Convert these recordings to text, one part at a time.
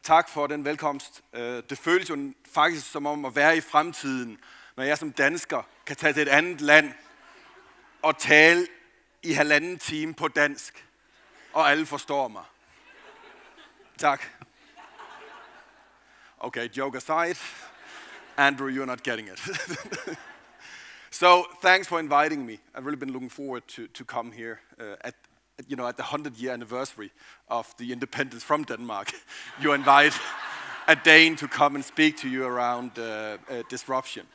Tak for den velkomst. Det føles jo faktisk som om at være i fremtiden, når jeg som dansker kan tage til et andet land og tale i 1,5 time på dansk, og alle forstår mig. Tak. Okay, joke aside, Andrew, you're not getting it. So thanks for inviting me. I've really been looking forward to come here at the 100-year anniversary of the independence from Denmark. You invite a Dane to come and speak to you around disruption.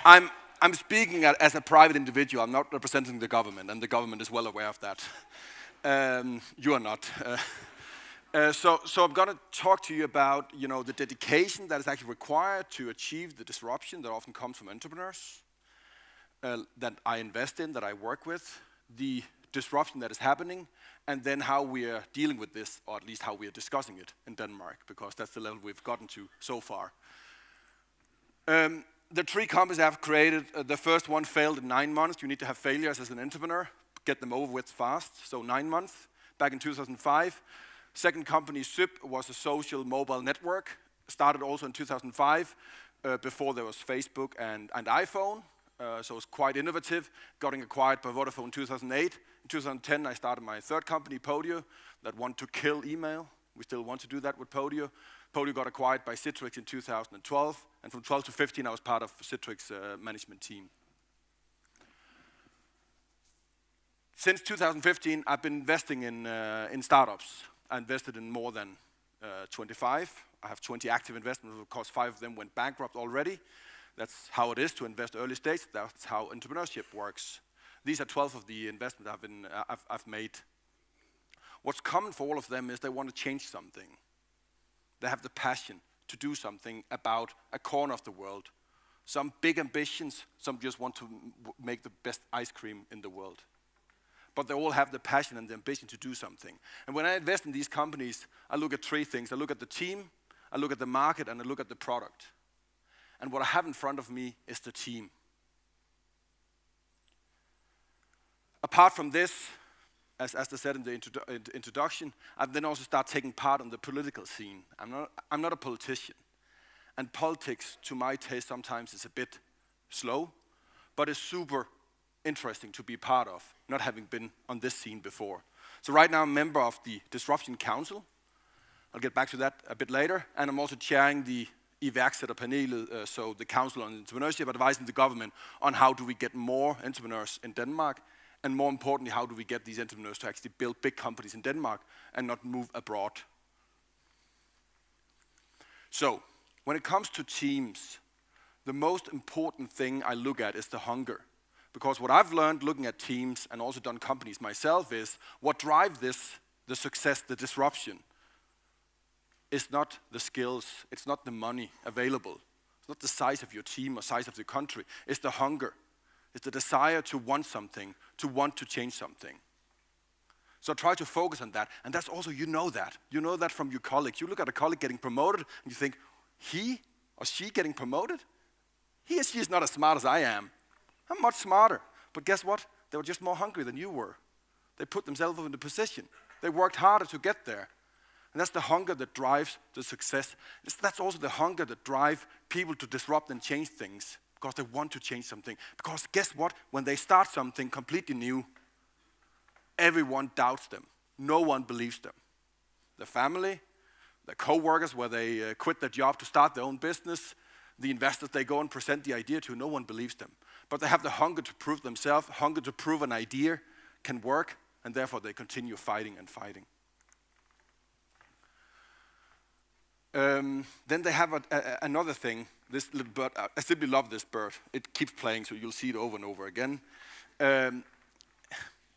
I'm speaking as a private individual. I'm not representing the government, and the government is well aware of that. You are not. So I'm going to talk to you about, the dedication that is actually required to achieve the disruption that often comes from entrepreneurs that I invest in, that I work with, the disruption that is happening, and then how we are dealing with this, or at least how we are discussing it in Denmark, because that's the level we've gotten to so far. The 3 companies I've created, the first one failed in 9 months. You need to have failures as an entrepreneur, get them over with fast, so 9 months, back in 2005. Second company, SIP, was a social mobile network, started also in 2005, before there was Facebook and iPhone, so it was quite innovative, getting acquired by Vodafone in 2008. In 2010, I started my third company, Podio, that wanted to kill email. We still want to do that with Podio. Podio got acquired by Citrix in 2012, and from 12 to 15, I was part of Citrix management team. Since 2015, I've been investing in startups. I invested in more than 25. I have 20 active investments. Of course, 5 of them went bankrupt already. That's how it is to invest early stage. That's how entrepreneurship works. These are 12 of the investments I've made. What's common for all of them is they want to change something. They have the passion to do something about a corner of the world. Some big ambitions, some just want to make the best ice cream in the world. But they all have the passion and the ambition to do something. And when I invest in these companies, I look at 3 things. I look at the team, I look at the market, and I look at the product. And what I have in front of me is the team. Apart from this, as I said in the introduction, I've then also started taking part in the political scene. I'm not a politician. And politics, to my taste, sometimes is a bit slow, but it's super interesting to be part of, not having been on this scene before. So right now I'm a member of the Disruption Council. I'll get back to that a bit later. And I'm also chairing the iværksætterpanelet, so the Council on Entrepreneurship, advising the government on how do we get more entrepreneurs in Denmark, and more importantly, how do we get these entrepreneurs to actually build big companies in Denmark and not move abroad. So, when it comes to teams, the most important thing I look at is the hunger. Because what I've learned looking at teams and also done companies myself is what drives this, the success, the disruption, is not the skills, it's not the money available, it's not the size of your team or size of the country, it's the hunger, it's the desire to want something, to want to change something. So try to focus on that, and that's also, you know that from your colleagues. You look at a colleague getting promoted, and you think, he or she getting promoted? He or she is not as smart as I am. I'm much smarter. But guess what? They were just more hungry than you were. They put themselves in the position. They worked harder to get there. And that's the hunger that drives the success. That's also the hunger that drives people to disrupt and change things, because they want to change something. Because guess what? When they start something completely new, everyone doubts them. No one believes them. The family, the co-workers where they quit their job to start their own business, the investors they go and present the idea to, no one believes them. But they have the hunger to prove themselves, hunger to prove an idea can work, and therefore they continue fighting and fighting. Then they have another thing, this little bird. I simply love this bird. It keeps playing, so you'll see it over and over again.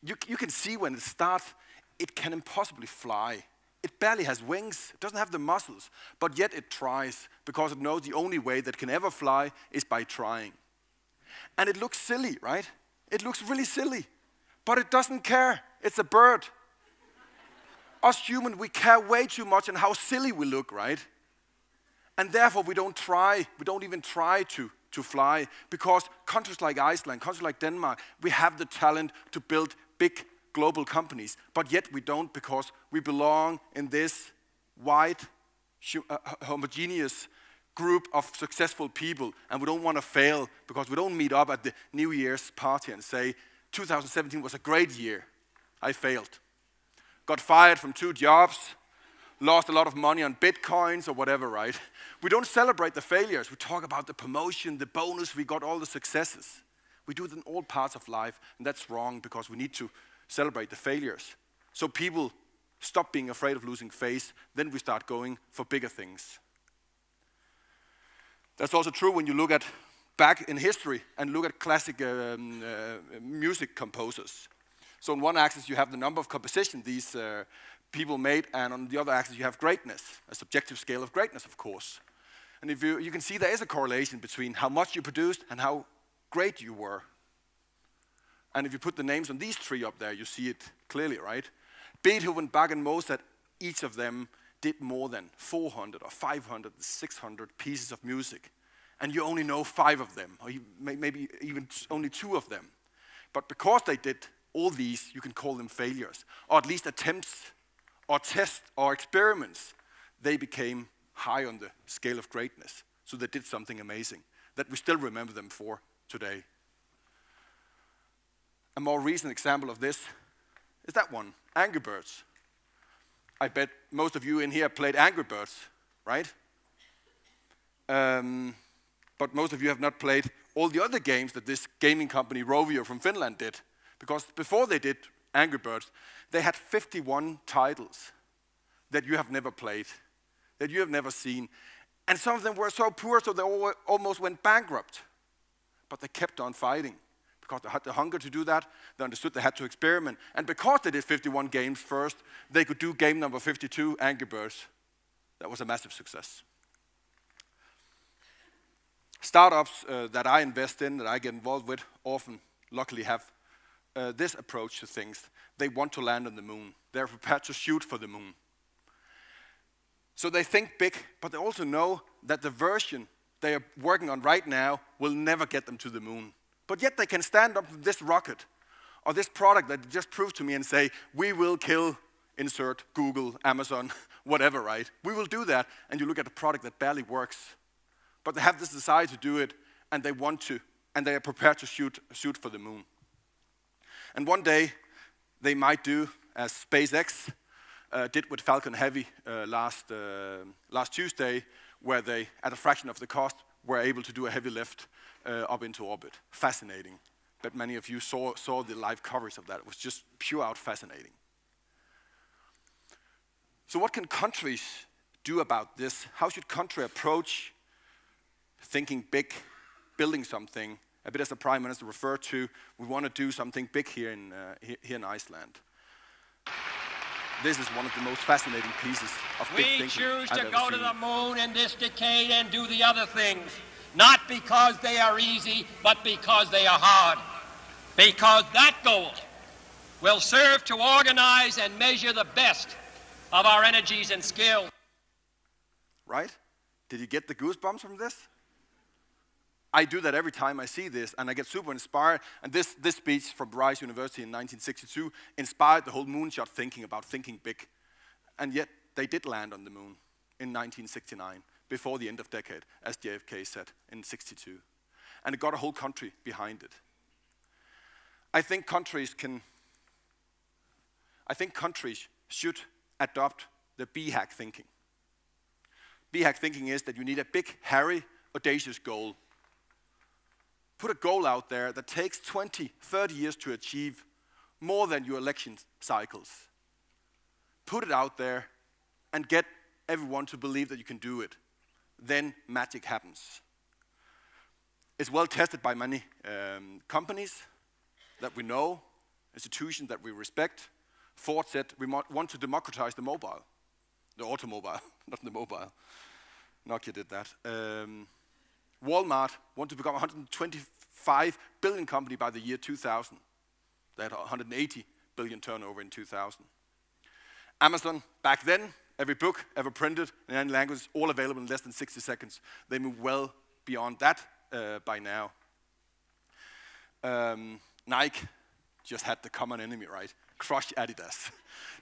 You can see when it starts, it can impossibly fly. It barely has wings, it doesn't have the muscles, but yet it tries, because it knows the only way that it can ever fly is by trying. And it looks silly, right? It looks really silly, but it doesn't care. It's a bird. Us humans, we care way too much on how silly we look, right? And therefore we don't even try to fly, because countries like Iceland, countries like Denmark, we have the talent to build big global companies, but yet we don't, because we belong in this wide, homogeneous group of successful people, and we don't want to fail because we don't meet up at the New Year's party and say, 2017 was a great year. I failed. Got fired from 2 jobs, lost a lot of money on bitcoins or whatever, right? We don't celebrate the failures. We talk about the promotion, the bonus, we got all the successes. We do it in all parts of life, and that's wrong because we need to celebrate the failures. So people stop being afraid of losing face, then we start going for bigger things. That's also true when you look at back in history and look at classic music composers. So on one axis you have the number of compositions these people made, and on the other axis you have greatness, a subjective scale of greatness, of course. And if you can see there is a correlation between how much you produced and how great you were. And if you put the names on these 3 up there, you see it clearly, right? Beethoven, Bach, and Mozart, each of them did more than 400 or 500, 600 pieces of music. And you only know 5 of them, or maybe even only 2 of them. But because they did all these, you can call them failures, or at least attempts, or tests, or experiments. They became high on the scale of greatness. So they did something amazing that we still remember them for today. A more recent example of this is that one, Angry Birds. I bet most of you in here played Angry Birds, right? But most of you have not played all the other games that this gaming company, Rovio from Finland, did. Because before they did Angry Birds, they had 51 titles that you have never played, that you have never seen. And some of them were so poor, so they almost went bankrupt. But they kept on fighting. Because they had the hunger to do that, they understood they had to experiment. And because they did 51 games first, they could do game number 52, Angry Birds. That was a massive success. Startups that I invest in, that I get involved with, often, luckily, have this approach to things. They want to land on the moon. They're prepared to shoot for the moon. So they think big, but they also know that the version they are working on right now will never get them to the moon. But yet they can stand up with this rocket or this product that just proved to me and say, we will kill, insert, Google, Amazon, whatever, right? We will do that, and you look at a product that barely works. But they have this desire to do it, and they want to, and they are prepared to shoot for the moon. And one day, they might do as SpaceX did with Falcon Heavy last Tuesday, where they, at a fraction of the cost, were able to do a heavy lift up into orbit. Fascinating. But many of you saw the live coverage of that. It was just pure out fascinating. So what can countries do about this? How should country approach thinking big, building something? A bit as the Prime Minister referred to, we want to do something big here in Iceland. This is one of the most fascinating pieces of big thinking We choose to I've go ever to seen. the moon in this decade and do the other things, not because they are easy, but because they are hard. Because that goal will serve to organize and measure the best of our energies and skill. Right? Did you get the goosebumps from this? I do that every time I see this, and I get super inspired. And this speech from Rice University in 1962 inspired the whole moonshot thinking about thinking big. And yet, they did land on the moon in 1969, before the end of decade, as JFK said in 62. And it got a whole country behind it. I think countries should adopt the BHAG thinking. BHAG thinking is that you need a big, hairy, audacious goal. Put a goal out there that takes 20, 30 years to achieve, more than your election cycles. Put it out there and get everyone to believe that you can do it. Then magic happens. It's well tested by many companies that we know, institutions that we respect. Ford said we want to democratize the automobile, not the mobile. Nokia did that. Walmart want to become a 125 billion company by the year 2000. They had 180 billion turnover in 2000. Amazon, back then, every book ever printed in any language, all available in less than 60 seconds. They moved well beyond that by now. Nike, just had the common enemy, right? Crush Adidas.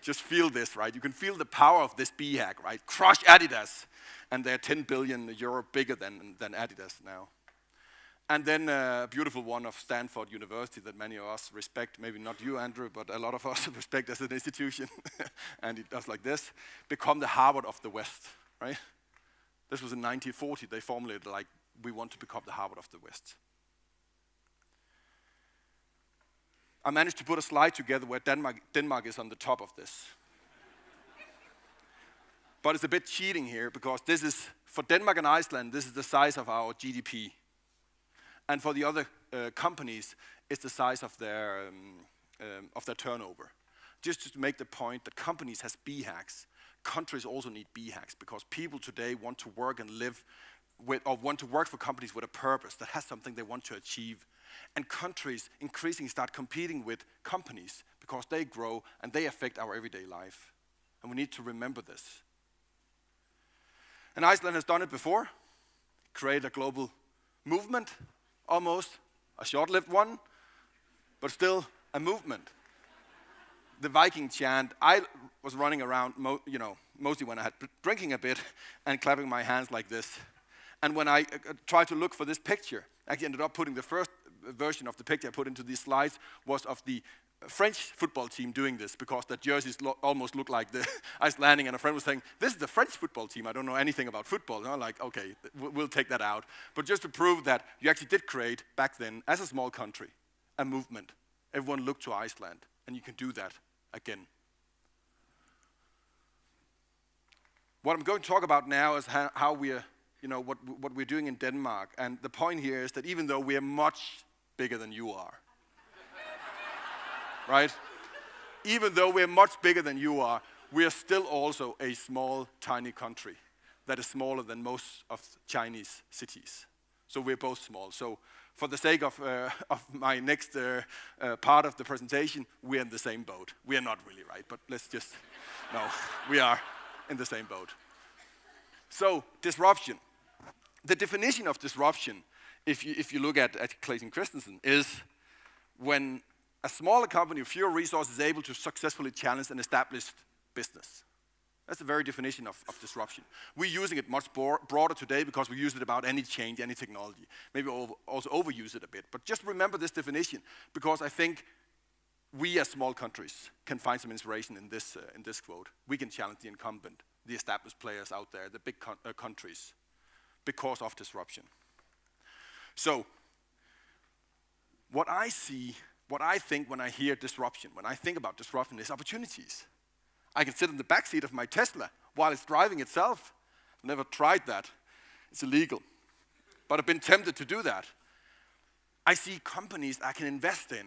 Just feel this, right? You can feel the power of this BHAG, right? Crush Adidas. And they're 10 billion euro bigger than Adidas now. And then a beautiful one of Stanford University that many of us respect, maybe not you, Andrew, but a lot of us respect as an institution. And it does like this, become the Harvard of the West, right? This was in 1940. They formulated like, we want to become the Harvard of the West. I managed to put a slide together where Denmark is on the top of this. But it's a bit cheating here because this is, for Denmark and Iceland, this is the size of our GDP. And for the other companies, it's the size of their turnover. Just to make the point that companies has BHAGs, countries also need BHAGs because people today want to work and live with, or want to work for companies with a purpose that has something they want to achieve. And countries increasingly start competing with companies because they grow and they affect our everyday life. And we need to remember this. And Iceland has done it before, create a global movement, almost a short-lived one, but still a movement. The Viking chant, I was running around, mostly when I had drinking a bit and clapping my hands like this. And when I tried to look for this picture, I actually ended up putting the first version of the picture I put into these slides was of the French football team doing this because their jerseys almost look like the Icelandic, and a friend was saying, this is the French football team, I don't know anything about football. And I'm like, okay, we'll take that out. But just to prove that you actually did create, back then, as a small country, a movement. Everyone looked to Iceland, and you can do that again. What I'm going to talk about now is how we are, what we're doing in Denmark. And the point here is that even though we are much bigger than you are, right? Even though we're much bigger than you are, we are still also a small, tiny country that is smaller than most of Chinese cities. So we're both small. So for the sake of my next part of the presentation, we're in the same boat. We are not really, right? But let's just, no, we are in the same boat. So disruption. The definition of disruption, if you look at Clayton Christensen, is when a smaller company with fewer resources is able to successfully challenge an established business. That's the very definition of disruption. We're using it much broader today because we use it about any change, any technology. Maybe also overuse it a bit. But just remember this definition because I think we as small countries can find some inspiration in this quote. We can challenge the incumbent, the established players out there, the big countries, because of disruption. So, what I think when I hear disruption, when I think about disruption, is opportunities. I can sit in the back seat of my Tesla while it's driving itself. I've never tried that. It's illegal. But I've been tempted to do that. I see companies I can invest in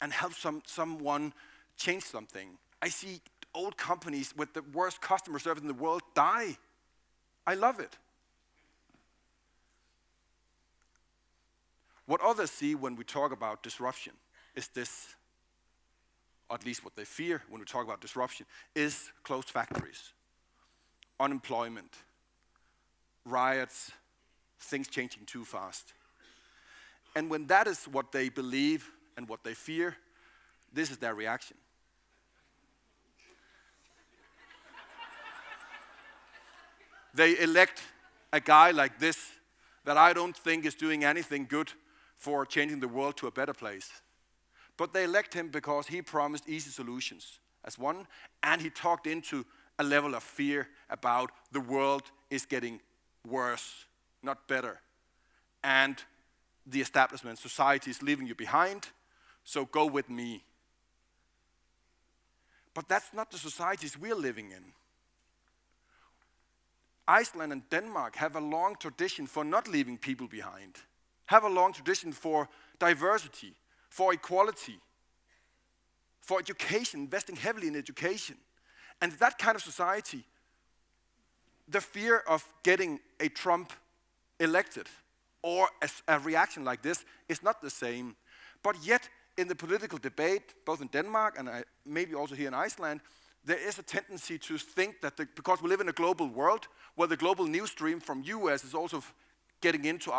and help someone change something. I see old companies with the worst customer service in the world die. I love it. What others see when we talk about disruption is this, or at least what they fear when we talk about disruption, is closed factories, unemployment, riots, things changing too fast. And when that is what they believe and what they fear, this is their reaction. They elect a guy like this that I don't think is doing anything good for changing the world to a better place. But they elect him because he promised easy solutions as one, and he talked into a level of fear about the world is getting worse, not better. And the establishment, society is leaving you behind, so go with me. But that's not the societies we're living in. Iceland and Denmark have a long tradition for not leaving people behind, have a long tradition for diversity, for equality, for education, investing heavily in education. And that kind of society, the fear of getting a Trump elected or a reaction like this is not the same. But yet, in the political debate, both in Denmark and maybe also here in Iceland, there is a tendency to think that because we live in a global world, where the global news stream from US is also getting into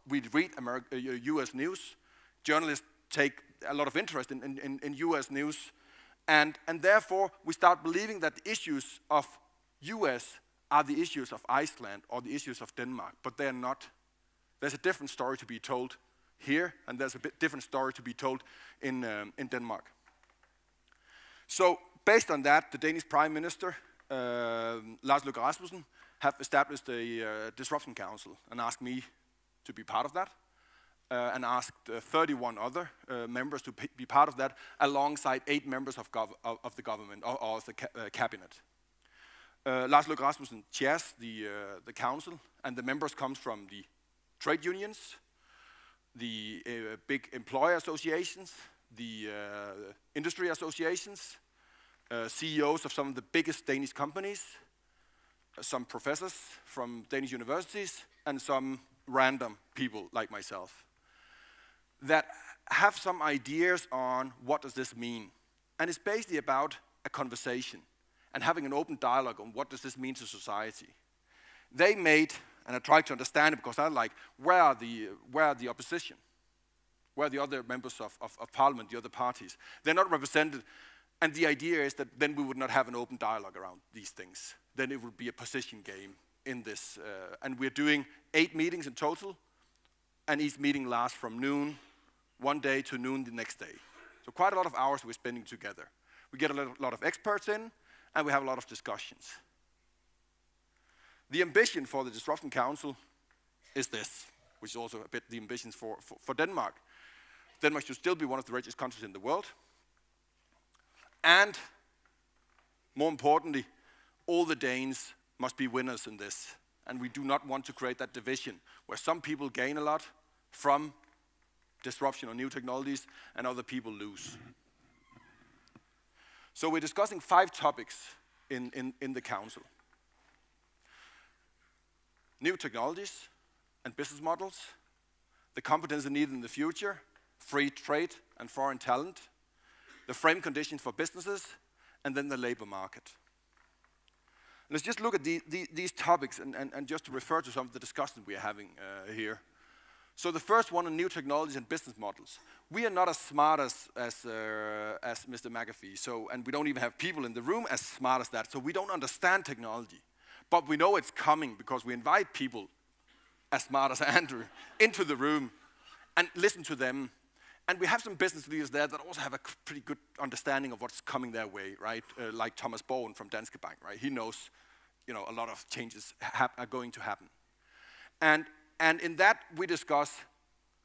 we read US news, journalists take a lot of interest in US news. And therefore, we start believing that the issues of US are the issues of Iceland or the issues of Denmark, but they're not. There's a different story to be told here, and there's a bit different story to be told in Denmark. So, based on that, the Danish Prime Minister, Lars Løkke Rasmussen, have established a disruption council and asked me to be part of that, and asked 31 other members to be part of that, alongside 8 members of the government, or the cabinet. Lars Løkke Rasmussen chairs the council, and the members come from the trade unions, the big employer associations, the industry associations, CEOs of some of the biggest Danish companies, some professors from Danish universities, and some random people like myself that have some ideas on what does this mean. And it's basically about a conversation and having an open dialogue on what does this mean to society. They made, and I tried to understand it because I like, where are the opposition? Where are the other members of parliament, the other parties? They're not represented, and the idea is that then we would not have an open dialogue around these things. Then it would be a position game in this. And we're doing 8 meetings in total, and each meeting lasts from noon one day to noon the next day. So quite a lot of hours we're spending together. We get a lot of experts in, and we have a lot of discussions. The ambition for the Disruption Council is this, which is also a bit the ambitions for Denmark. Denmark should still be one of the richest countries in the world. And, more importantly, all the Danes must be winners in this. And we do not want to create that division where some people gain a lot from disruption or new technologies and other people lose. So we're discussing 5 topics in the council. New technologies and business models, the competence needed in the future, free trade and foreign talent, the frame conditions for businesses, and then the labor market. Let's just look at these topics and just to refer to some of the discussions we are having here. So the first one on new technologies and business models. We are not as smart as Mr. McAfee, and we don't even have people in the room as smart as that, so we don't understand technology. But we know it's coming because we invite people as smart as Andrew into the room and listen to them. And we have some business leaders there that also have a pretty good understanding of what's coming their way, right? Like Thomas Borgen from Danske Bank, right? He knows, a lot of changes are going to happen. And in that we discuss,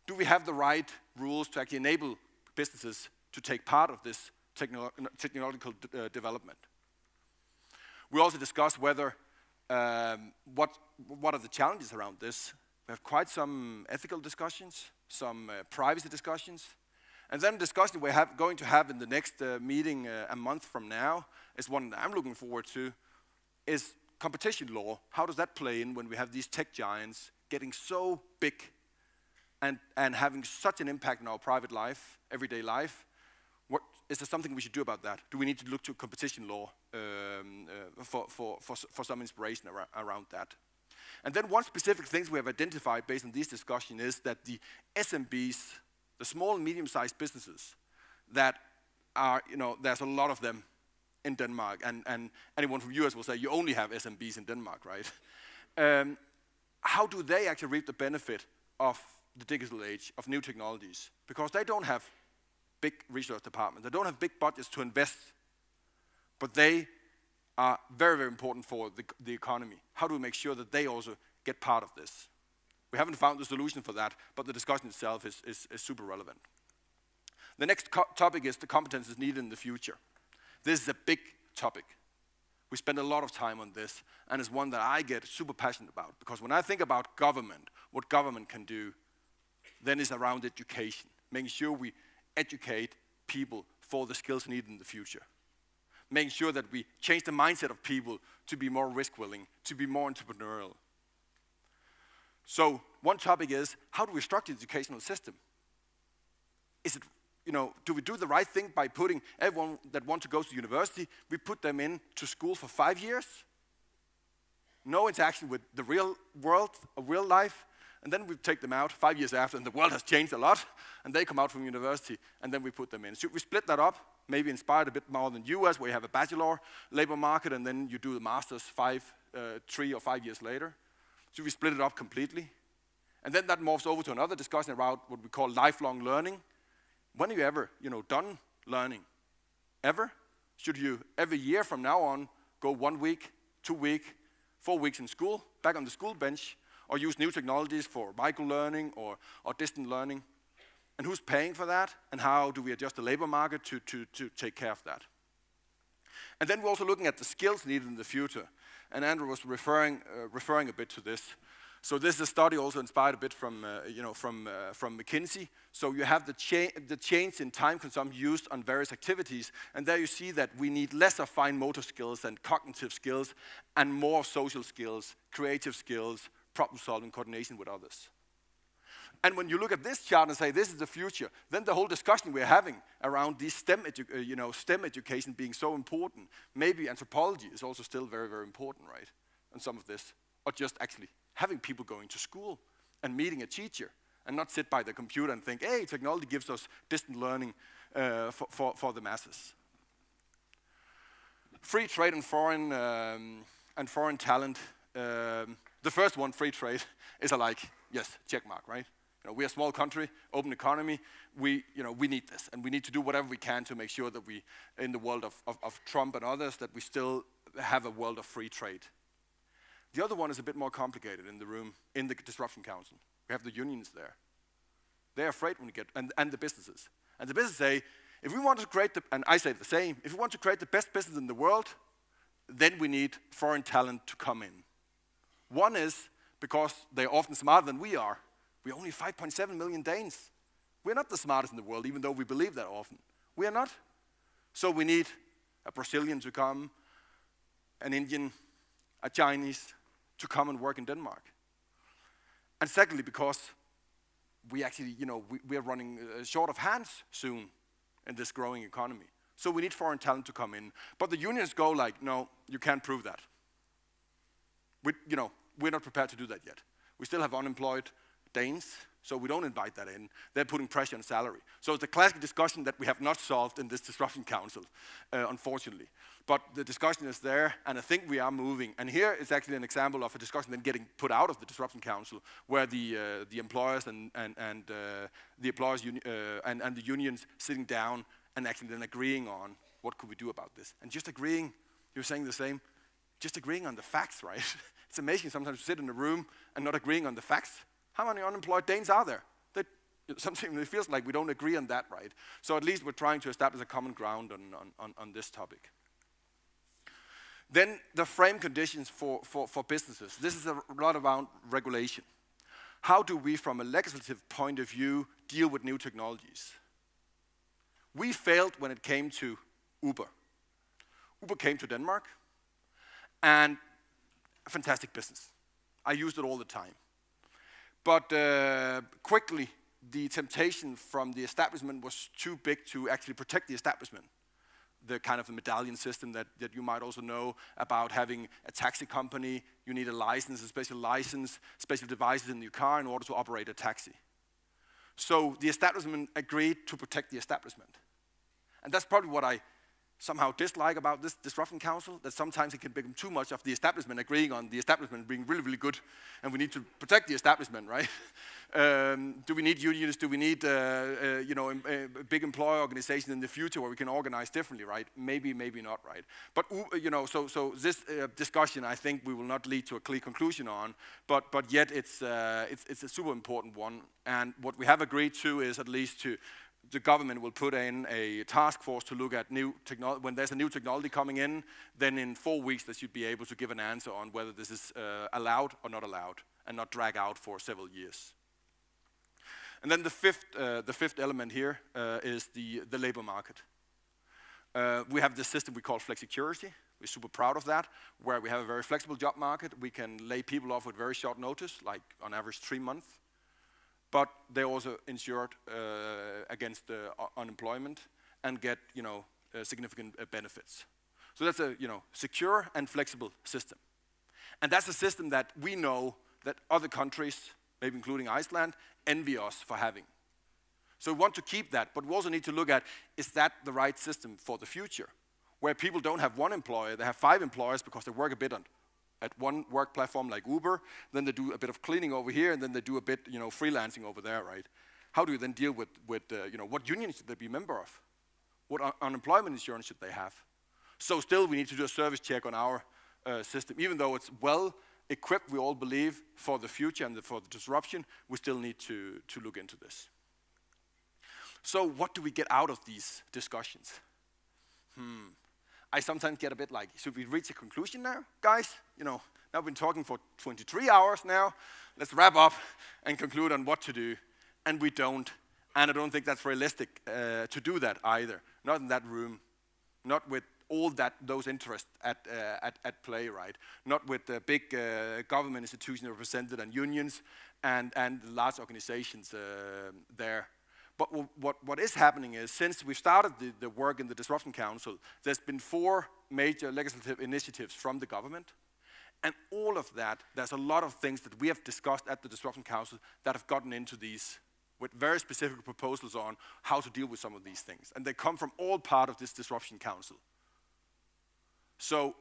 do we have the right rules to actually enable businesses to take part of this technological development? We also discuss whether, what are the challenges around this? We have quite some ethical discussions, some privacy discussions. And then the discussion we're going to have in the next meeting a month from now is one that I'm looking forward to, is competition law. How does that play in when we have these tech giants getting so big and having such an impact on our private life, everyday life? Is there something we should do about that? Do we need to look to competition law for some inspiration around that? And then one specific thing we have identified based on this discussion is that the SMBs, the small and medium-sized businesses that are, there's a lot of them in Denmark, and anyone from US will say you only have SMBs in Denmark, right? How do they actually reap the benefit of the digital age, of new technologies? Because they don't have big research departments, they don't have big budgets to invest, but they are very, very important for the economy. How do we make sure that they also get part of this? We haven't found the solution for that, but the discussion itself is super relevant. The next topic is the competences needed in the future. This is a big topic. We spend a lot of time on this, and it's one that I get super passionate about, because when I think about government, what government can do, then it's around education, making sure we educate people for the skills needed in the future. Making sure that we change the mindset of people to be more risk-willing, to be more entrepreneurial. So one topic is, how do we structure the educational system? Is it, do we do the right thing by putting everyone that wants to go to university, we put them into school for 5 years? No interaction with the real world, real life, and then we take them out 5 years after, and the world has changed a lot, and they come out from university, and then we put them in. Should we split that up? Maybe inspired a bit more than US, where you have a bachelor labor market, and then you do the master's 3 or 5 years later. Should we split it up completely? And then that morphs over to another discussion about what we call lifelong learning. When are you ever, done learning? Ever? Should you, every year from now on, go 1 week, 2 weeks, 4 weeks in school, back on the school bench, or use new technologies for micro-learning or distant learning? And who's paying for that? And how do we adjust the labor market to take care of that? And then we're also looking at the skills needed in the future. And Andrew was referring a bit to this. So this is a study also inspired a bit from McKinsey. So you have the change in time consumption used on various activities, and there you see that we need less of fine motor skills and cognitive skills, and more social skills, creative skills, problem-solving, coordination with others. And when you look at this chart and say this is the future, then the whole discussion we're having around these STEM education being so important, maybe anthropology is also still very, very important, right? And some of this, or just actually having people going to school and meeting a teacher and not sit by the computer and think, hey, technology gives us distant learning for the masses. Free trade and foreign talent. The first one, free trade, is yes, check mark, right? We're a small country, open economy. We need this, and we need to do whatever we can to make sure that we, in the world of Trump and others, that we still have a world of free trade. The other one is a bit more complicated in the room, in the Disruption Council. We have the unions there. They're afraid when we get, and the businesses. And the businesses say, if we want to create and I say the same, if we want to create the best business in the world, then we need foreign talent to come in. One is because they're often smarter than we are. We're only 5.7 million Danes. We're not the smartest in the world, even though we believe that often. We are not. So we need a Brazilian to come, an Indian, a Chinese to come and work in Denmark. And secondly, because we actually, we are running short of hands soon in this growing economy. So we need foreign talent to come in. But the unions go like, no, you can't prove that. We're not prepared to do that yet. We still have unemployed Danes, so we don't invite that in. They're putting pressure on salary. So it's a classic discussion that we have not solved in this Disruption Council, unfortunately. But the discussion is there, and I think we are moving. And here is actually an example of a discussion then getting put out of the Disruption Council, where the employers and the employers and the unions sitting down and actually then agreeing on what could we do about this. And just agreeing, you're saying the same, just agreeing on the facts, right? It's amazing sometimes to sit in a room and not agreeing on the facts. How many unemployed Danes are there? Sometimes it feels like we don't agree on that, right? So at least we're trying to establish a common ground on this topic. Then the frame conditions for businesses. This is a lot around regulation. How do we, from a legislative point of view, deal with new technologies? We failed when it came to Uber. Uber came to Denmark, and a fantastic business. I used it all the time. But quickly, the temptation from the establishment was too big to actually protect the establishment. The kind of the medallion system that you might also know about having a taxi company. You need a license, a special devices in your car in order to operate a taxi. So the establishment agreed to protect the establishment. And that's probably what I somehow dislike about this Disruption Council, that sometimes it can become too much of the establishment agreeing on the establishment being really, really good, and we need to protect the establishment, right? Do we need unions? Do we need a big employer organization in the future where we can organize differently, right? Maybe, maybe not, right? But so this discussion, I think we will not lead to a clear conclusion on, but yet it's a super important one, and what we have agreed to is at least the government will put in a task force to look at new technology. When there's a new technology coming in, then in 4 weeks they should be able to give an answer on whether this is allowed or not allowed, and not drag out for several years. And then the fifth element here is the labor market. We have this system we call flexicurity. We're super proud of that, where we have a very flexible job market. We can lay people off with very short notice, like on average 3 months. But they're also insured against unemployment and get significant benefits. So that's a secure and flexible system. And that's a system that we know that other countries maybe including Iceland, envy us for having. So we want to keep that, but we also need to look at, is that the right system for the future? Where people don't have one employer, they have 5 employers because they work a bit at one work platform like Uber, then they do a bit of cleaning over here, and then they do a bit, freelancing over there, right? How do you then deal with what union should they be a member of? What unemployment insurance should they have? So still we need to do a service check on our system. Even though it's well equipped, we all believe, for the future and for the disruption, we still need to look into this. So what do we get out of these discussions? I sometimes get a bit like, should we reach a conclusion now, guys? Now we've been talking for 23 hours now. Let's wrap up and conclude on what to do. And we don't. And I don't think that's realistic to do that either. Not in that room. Not with all those interests at play, right? Not with the big government institutions represented and unions and large organizations there. But what is happening is, since we started the work in the Disruption Council, there's been 4 major legislative initiatives from the government. And all of that, there's a lot of things that we have discussed at the Disruption Council that have gotten into these with very specific proposals on how to deal with some of these things. And they come from all part of this Disruption Council. So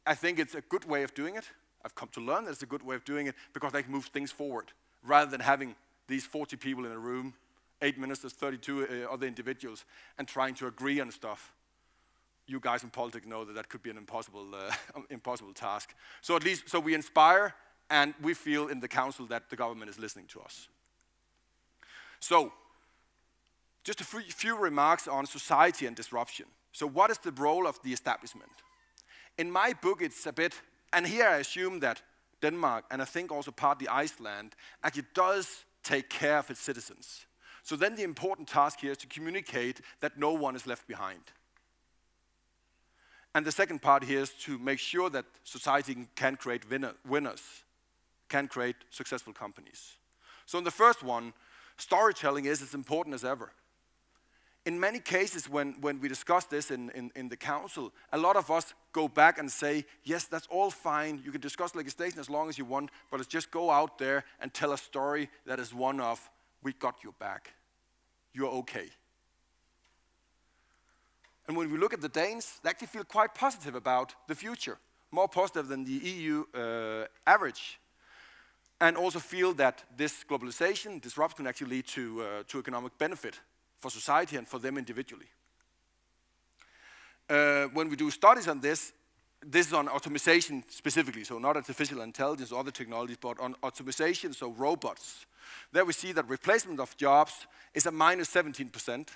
I think it's a good way of doing it. I've come to learn that it's a good way of doing it because they can move things forward rather than having these 40 people in a room, 8 ministers, 32 other individuals, and trying to agree on stuff. You guys in politics know that could be an impossible task. So at least, we inspire, and we feel in the council that the government is listening to us. So, just a few remarks on society and disruption. So what is the role of the establishment? In my book, it's a bit, and here I assume that Denmark, and I think also partly Iceland, actually does take care of its citizens. So then the important task here is to communicate that no one is left behind. And the second part here is to make sure that society can create winners, can create successful companies. So in the first one, storytelling is as important as ever. In many cases, when we discuss this in the council, a lot of us go back and say, yes, that's all fine. You can discuss legislation as long as you want, but let's just go out there and tell a story that is one of, we got your back. You're okay. And when we look at the Danes, they actually feel quite positive about the future, more positive than the EU average, and also feel that this globalization, disruption can actually lead to economic benefit for society and for them individually. When we do studies on this is on automation specifically, so not artificial intelligence or other technologies, but on automation, so robots. There we see that replacement of jobs is a minus 17%.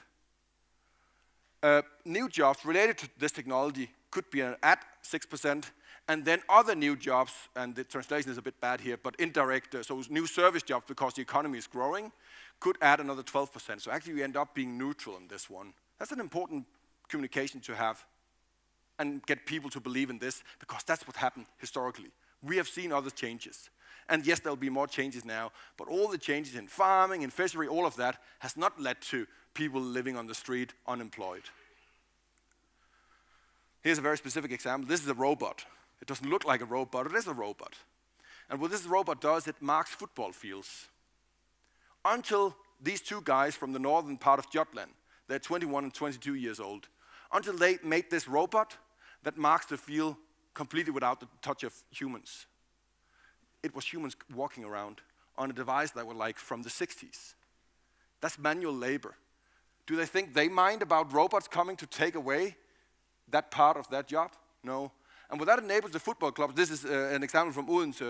New jobs related to this technology could be at 6%, and then other new jobs, and the translation is a bit bad here, but indirect, so new service jobs because the economy is growing, could add another 12%. So actually we end up being neutral on this one. That's an important communication to have and get people to believe in this, because that's what happened historically. We have seen other changes. And yes, there'll be more changes now, but all the changes in farming, in fishery, all of that has not led to people living on the street unemployed. Here's a very specific example. This is a robot. It doesn't look like a robot, it is a robot. And what this robot does, it marks football fields. Until these 2 guys from the northern part of Jutland, they're 21 and 22 years old, until they made this robot that marks the field completely without the touch of humans. It was humans walking around on a device that were like from the 60s. That's manual labor. Do they think they mind about robots coming to take away that part of that job? No. And what that enables the football clubs, this is an example from Odense,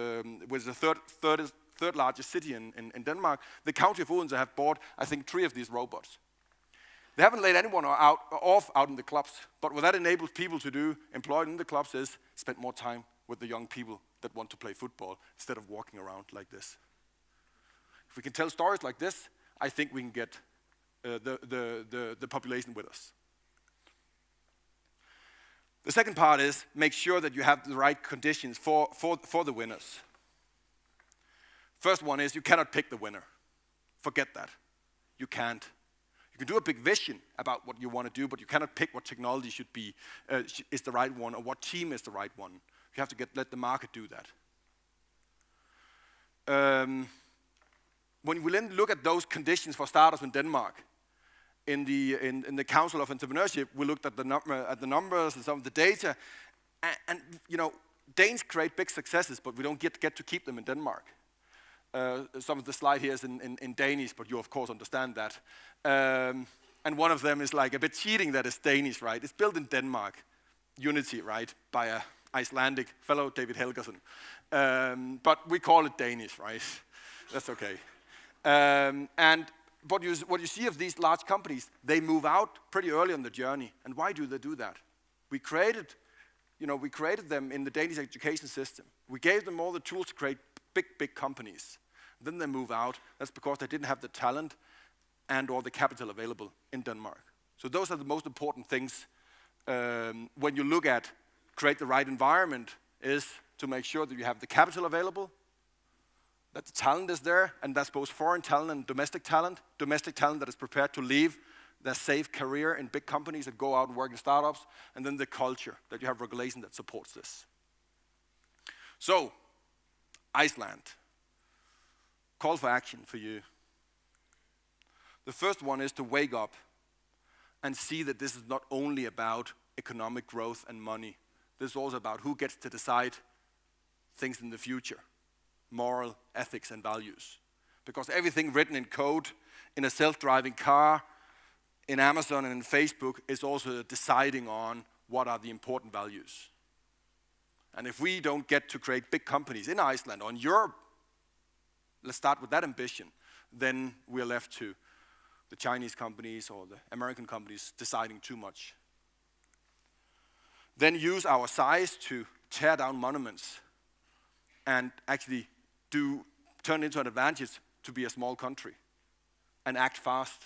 which is the third largest city in Denmark. The county of Odense have bought, I think, 3 of these robots. They haven't laid anyone off out in the clubs, but what that enables people to do, employed in the clubs, is spend more time with the young people that want to play football instead of walking around like this. If we can tell stories like this, I think we can get the population with us. The second part is make sure that you have the right conditions for the winners. First one is you cannot pick the winner. Forget that. You can't. You can do a big vision about what you want to do, but you cannot pick what technology should be is the right one or what team is the right one. You have to let the market do that. when we then look at those conditions for startups in Denmark, in the Council of Entrepreneurship, we looked at the numbers and some of the data, and Danes create big successes, but we don't get to keep them in Denmark. Some of the slide here is in Danish, but you of course understand that. And one of them is like a bit cheating that it's Danish, right? It's built in Denmark, Unity, right, by a Icelandic fellow, David Helgersen. But we call it Danish, right? That's okay. And what you see of these large companies, they move out pretty early on the journey. And why do they do that? We created them in the Danish education system. We gave them all the tools to create big companies. Then they move out. That's because they didn't have the talent and or the capital available in Denmark. So those are the most important things when you look at create the right environment, is to make sure that you have the capital available, that the talent is there, and that's both foreign talent and domestic talent that is prepared to leave their safe career in big companies and go out and work in startups, and then the culture, that you have regulation that supports this. So, Iceland. Call for action for you. The first one is to wake up and see that this is not only about economic growth and money. This is also about who gets to decide things in the future. Moral, ethics, and values. Because everything written in code, in a self-driving car, in Amazon and in Facebook is also deciding on what are the important values. And if we don't get to create big companies in Iceland or in Europe, let's start with that ambition, then we're left to the Chinese companies or the American companies deciding too much. Then use our size to tear down monuments and actually turn into an advantage to be a small country and act fast.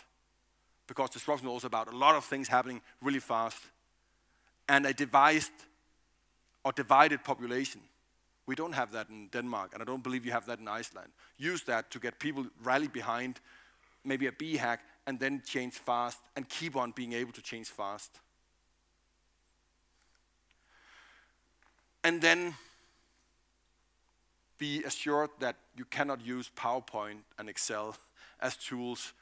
Because disruption is also about a lot of things happening really fast. And a divided population. We don't have that in Denmark, and I don't believe you have that in Iceland. Use that to get people rallied behind maybe a B-hack and then change fast and keep on being able to change fast. And then be assured that you cannot use PowerPoint and Excel as tools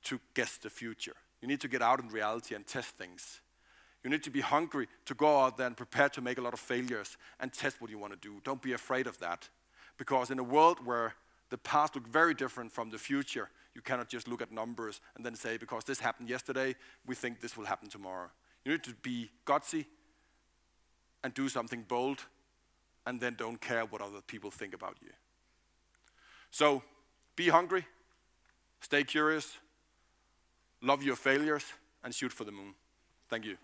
to guess the future. You need to get out in reality and test things. You need to be hungry to go out there and prepare to make a lot of failures and test what you want to do. Don't be afraid of that. Because in a world where the past looks very different from the future, you cannot just look at numbers and then say, because this happened yesterday, we think this will happen tomorrow. You need to be gutsy and do something bold, and then don't care what other people think about you. So, be hungry, stay curious, love your failures, and shoot for the moon. Thank you.